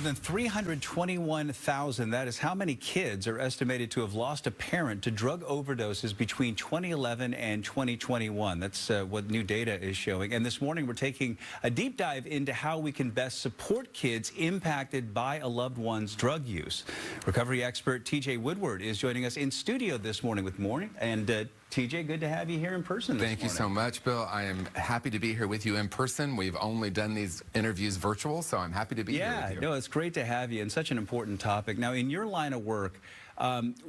than 321,000, that is how many kids are estimated to have lost a parent to drug overdoses between 2011 and 2021. That's what new data is showing. And this morning, we're taking a deep dive into how we can best support kids impacted by a loved one's drug use. Recovery expert TJ Woodward is joining us in studio this morning with more. And TJ, good to have you here in person this morning. Thank you so much, Bill. I am happy to be here with you in person. We've only done these interviews virtual, so I'm happy to be here with you. No, it's great to have you, and such an important topic. Now, in your line of work,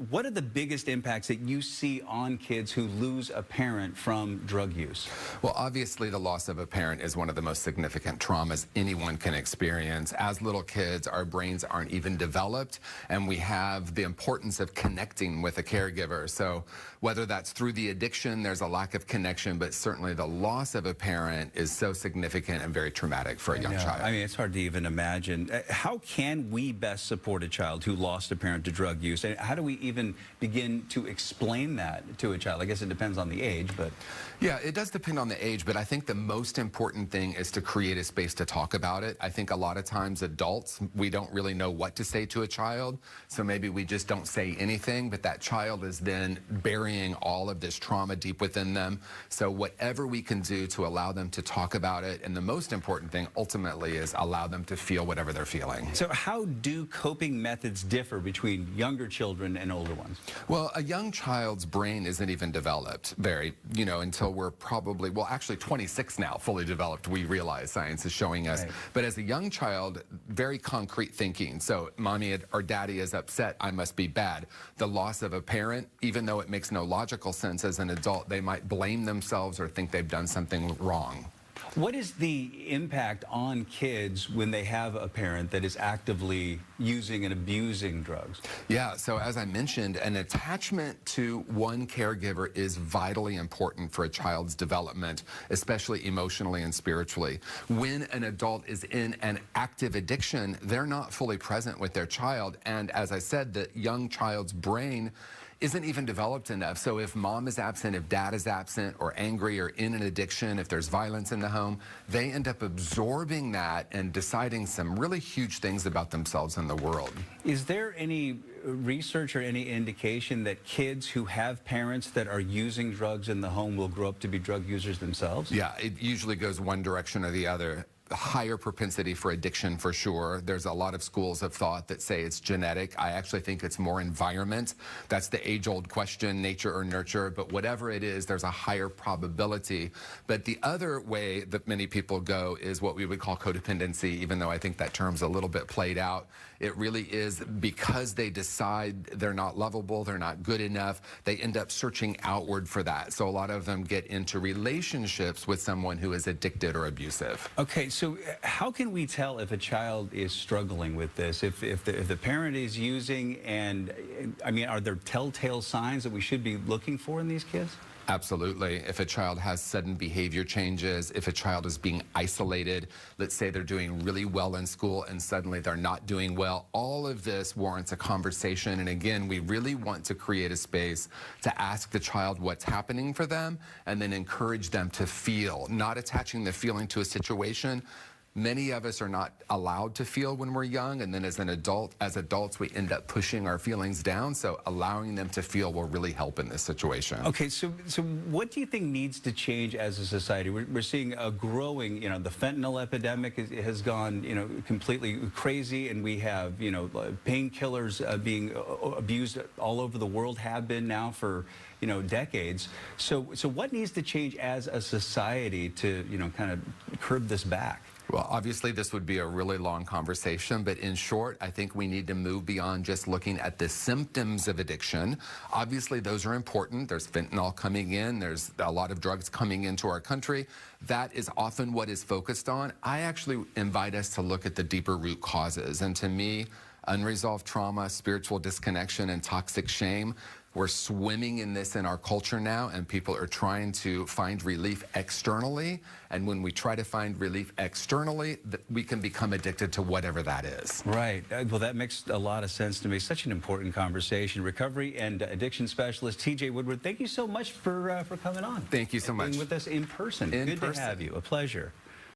what are the biggest impacts that you see on kids who lose a parent from drug use? Well, obviously, the loss of a parent is one of the most significant traumas anyone can experience. As little kids, our brains aren't even developed, and we have the importance of connecting with a caregiver. So whether that's through the addiction, there's a lack of connection, but certainly the loss of a parent is so significant and very traumatic for a young child. I mean, it's hard to even imagine. How can we best support a child who lost a parent to drug use? And how do we even begin to explain that to a child? I guess it depends on the age, but... Yeah, it does depend on the age, but I think the most important thing is to create a space to talk about it. I think a lot of times adults, we don't really know what to say to a child, so maybe we just don't say anything, but that child is then burying all of this trauma deep within them. So whatever we can do to allow them to talk about it, and the most important thing ultimately is allow them to feel whatever they're feeling. So how do coping methods differ between younger children and older ones? Well, a young child's brain isn't even developed until we're probably, well, actually 26 now, fully developed, we realize science is showing us. Right. But as a young child, very concrete thinking. So mommy or daddy is upset, I must be bad. The loss of a parent, even though it makes no logical sense as an adult, they might blame themselves or think they've done something wrong. What is the impact on kids when they have a parent that is actively using and abusing drugs? Yeah, so as I mentioned, an attachment to one caregiver is vitally important for a child's development, especially emotionally and spiritually. When an adult is in an active addiction, they're not fully present with their child, and as I said, the young child's brain isn't even developed enough. So if mom is absent, if dad is absent or angry or in an addiction, if there's violence in the home, they end up absorbing that and deciding some really huge things about themselves and the world. Is there any research or any indication that kids who have parents that are using drugs in the home will grow up to be drug users themselves? Yeah, it usually goes one direction or the other. Higher propensity for addiction for sure. There's a lot of schools of thought that say it's genetic. I actually think it's more environment. That's the age-old question, nature or nurture, but whatever it is, there's a higher probability. But the other way that many people go is what we would call codependency, even though I think that term's a little bit played out. It really is because they decide they're not lovable, they're not good enough, they end up searching outward for that. So a lot of them get into relationships with someone who is addicted or abusive. Okay. So how can we tell if a child is struggling with this? If the parent is using, and I mean, are there telltale signs that we should be looking for in these kids? Absolutely. If a child has sudden behavior changes, if a child is being isolated, let's say they're doing really well in school and suddenly they're not doing well, all of this warrants a conversation. And again, we really want to create a space to ask the child what's happening for them and then encourage them to feel, not attaching the feeling to a situation. Many of us are not allowed to feel when we're young, and then as adults, we end up pushing our feelings down, so allowing them to feel will really help in this situation. Okay, so what do you think needs to change as a society? We're seeing a growing, the fentanyl epidemic has gone, completely crazy, and we have, painkillers being abused all over the world, have been now for, decades. So what needs to change as a society to, kind of curb this back? Well, obviously, this would be a really long conversation, but in short, I think we need to move beyond just looking at the symptoms of addiction. Obviously, those are important. There's fentanyl coming in. There's a lot of drugs coming into our country. That is often what is focused on. I actually invite us to look at the deeper root causes. And to me, unresolved trauma, spiritual disconnection, and toxic shame. We're swimming in this in our culture now, and people are trying to find relief externally. And when we try to find relief externally, we can become addicted to whatever that is. Right. Well, that makes a lot of sense to me. Such an important conversation. Recovery and addiction specialist TJ Woodward, thank you so much for coming on. Thank you so much. Being with us in person. Good to have you. A pleasure.